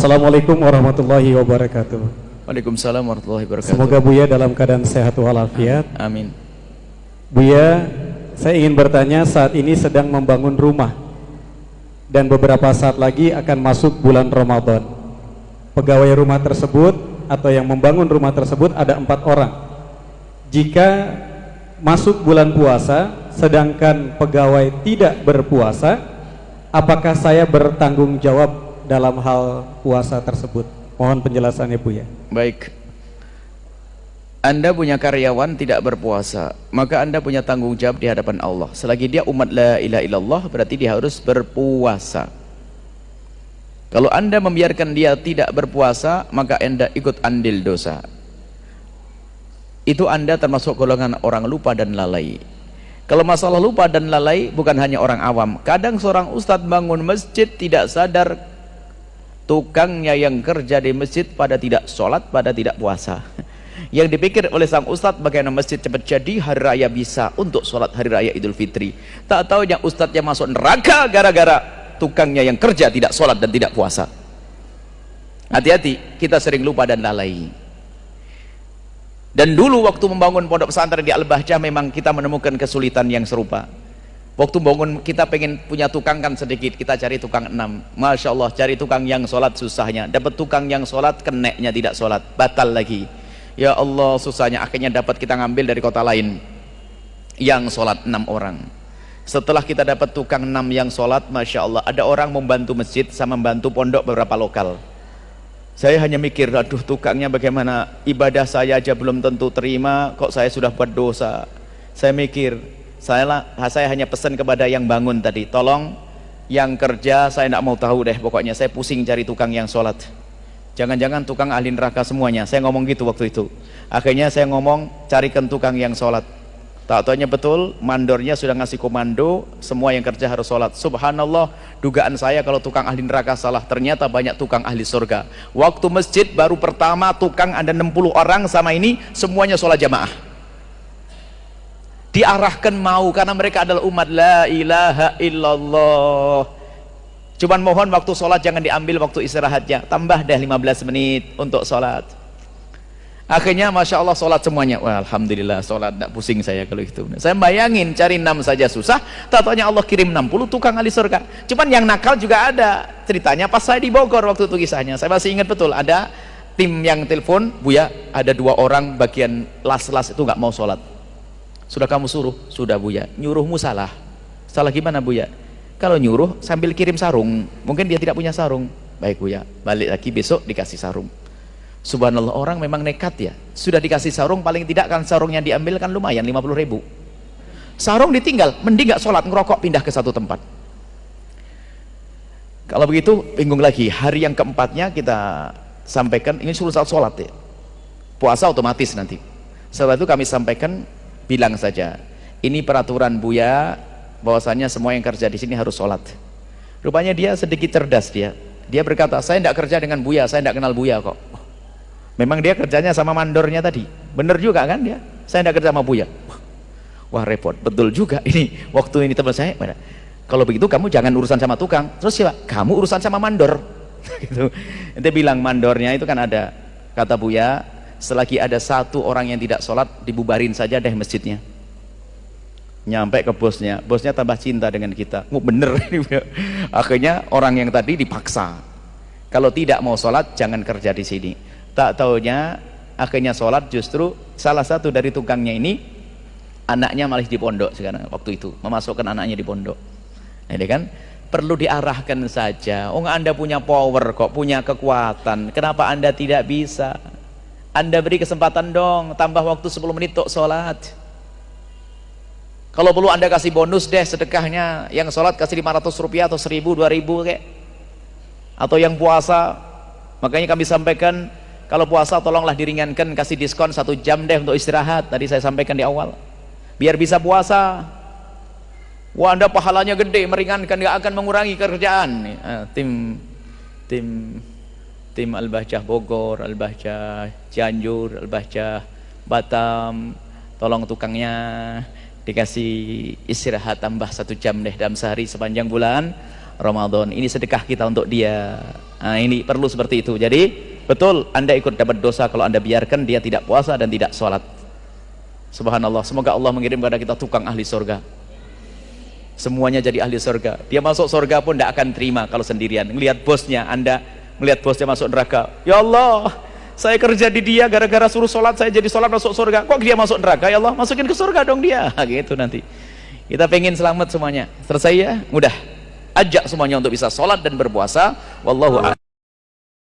Assalamualaikum warahmatullahi wabarakatuh. Waalaikumsalam warahmatullahi wabarakatuh. Semoga Buya dalam keadaan sehat walafiat. Amin. Buya, saya ingin bertanya, saat ini sedang membangun rumah dan beberapa saat lagi akan masuk bulan Ramadan. Pegawai rumah tersebut atau yang membangun rumah tersebut ada 4 orang. Jika masuk bulan puasa sedangkan pegawai tidak berpuasa, apakah saya bertanggung jawab dalam hal puasa tersebut? Mohon penjelasannya, Buya. Baik. Anda punya karyawan tidak berpuasa, maka Anda punya tanggung jawab di hadapan Allah. Selagi dia umat la ilaha illallah, berarti dia harus berpuasa. Kalau Anda membiarkan dia tidak berpuasa, maka Anda ikut andil dosa. Itu Anda termasuk golongan orang lupa dan lalai. Kalau masalah lupa dan lalai bukan hanya orang awam. Kadang seorang ustadz bangun masjid tidak sadar tukangnya yang kerja di masjid pada tidak sholat, pada tidak puasa. Yang dipikir oleh sang ustadz bagaimana masjid cepat jadi, hari raya bisa untuk sholat hari raya Idul Fitri. Tak tahu yang ustadznya masuk neraka gara-gara tukangnya yang kerja tidak sholat dan tidak puasa. Hati-hati, kita sering lupa dan lalai. Dan dulu waktu membangun pondok pesantren di Al-Bahjah memang kita menemukan kesulitan yang serupa. Waktu bangun kita pengen punya tukang kan sedikit, kita cari tukang 6. Masya Allah, cari tukang yang sholat susahnya. Dapat tukang yang sholat, keneknya tidak sholat, batal lagi. Ya Allah, susahnya. Akhirnya dapat kita ngambil dari kota lain yang sholat 6 orang. Setelah kita dapat tukang 6 yang sholat, Masya Allah, ada orang membantu masjid sama membantu pondok beberapa lokal. Saya hanya mikir, aduh tukangnya bagaimana, ibadah saya aja belum tentu terima, kok saya sudah buat dosa. Saya mikir, saya hanya pesan kepada yang bangun tadi, tolong yang kerja saya tidak mau tahu deh, pokoknya saya pusing cari tukang yang sholat. Jangan-jangan tukang ahli neraka semuanya. Saya ngomong gitu waktu itu. Akhirnya saya ngomong, carikan tukang yang sholat. Tak taunya betul, mandornya sudah ngasih komando, semua yang kerja harus sholat. Subhanallah, dugaan saya kalau tukang ahli neraka salah, ternyata banyak tukang ahli surga. Waktu masjid baru pertama tukang ada 60 orang sama ini, semuanya sholat jamaah. Diarahkan mau, karena mereka adalah umat la ilaha illallah. Cuman mohon waktu sholat jangan diambil waktu istirahatnya, tambah deh 15 menit untuk sholat. Akhirnya Masya Allah sholat semuanya. Wah, Alhamdulillah sholat, tidak pusing saya kalau itu. Saya bayangin cari 6 saja susah, tak taunya Allah kirim 60 tukang ahli surga. Cuman yang nakal juga ada. Ceritanya pas saya di Bogor waktu itu kisahnya, saya masih ingat betul, ada tim yang telepon, Buya ada 2 orang bagian las-las itu nggak mau sholat. Sudah kamu suruh? Sudah Buya. Nyuruhmu salah. Salah gimana Buya? Kalau nyuruh sambil kirim sarung, mungkin dia tidak punya sarung. Baik Buya, balik lagi besok dikasih sarung. Subhanallah, orang memang nekat ya. Sudah dikasih sarung, paling tidak kan sarungnya diambil kan lumayan 50.000. Sarung ditinggal, mending gak sholat, ngerokok pindah ke satu tempat. Kalau begitu bingung lagi. Hari yang keempatnya kita sampaikan, ini suruh sholat ya. Puasa otomatis nanti. Setelah itu kami sampaikan, bilang saja, ini peraturan Buya, bahwasanya semua yang kerja di sini harus sholat. Rupanya dia sedikit cerdas dia. Dia berkata, saya tidak kerja dengan Buya, saya tidak kenal Buya kok. Memang dia kerjanya sama mandornya tadi. Bener juga kan dia? Saya tidak kerja sama Buya. Wah repot, betul juga ini. Waktu ini teman saya, kalau begitu kamu jangan urusan sama tukang. Terus siapa? Kamu urusan sama mandor. Gitu. Dia bilang mandornya itu kan ada. Kata Buya, selagi ada 1 orang yang tidak sholat, dibubarin saja deh masjidnya. Nyampe ke bosnya, bosnya tambah cinta dengan kita. Bener ini. Akhirnya orang yang tadi dipaksa, kalau tidak mau sholat jangan kerja di sini. Tak taunya akhirnya sholat, justru salah satu dari tukangnya ini anaknya malah di pondok sekarang. Waktu itu memasukkan anaknya di pondok. Jadi kan perlu diarahkan saja. Oh, Anda punya power kok, punya kekuatan, kenapa Anda tidak bisa? Anda beri kesempatan dong, tambah waktu 10 menit untuk sholat. Kalau perlu Anda kasih bonus deh sedekahnya, yang sholat kasih 500 rupiah atau 1000, 2000 kayak. Atau yang puasa, makanya kami sampaikan, kalau puasa tolonglah diringankan, kasih diskon 1 jam deh untuk istirahat. Tadi saya sampaikan di awal, biar bisa puasa. Wah, Anda pahalanya gede, meringankan, gak akan mengurangi kerjaan. Tim Al-Bahjah Bogor, Al-Bahjah Cianjur, Al-Bahjah Batam, tolong tukangnya dikasih istirahat tambah 1 jam deh dalam sehari sepanjang bulan Ramadan. Ini sedekah kita untuk dia. Nah, ini perlu seperti itu. Jadi betul Anda ikut dapat dosa kalau Anda biarkan dia tidak puasa dan tidak sholat. Subhanallah, semoga Allah mengirim kepada kita tukang ahli surga, semuanya jadi ahli surga. Dia masuk surga pun tidak akan terima kalau sendirian. Melihat bosnya, Anda melihat bosnya masuk neraka, ya Allah, saya kerja di dia gara-gara suruh sholat, saya jadi sholat masuk surga, kok dia masuk neraka, ya Allah masukin ke surga dong dia. Gitu nanti. Kita pengen selamat semuanya. Selesai ya? Mudah. Ajak semuanya untuk bisa sholat dan berpuasa. Wallahu a'lam.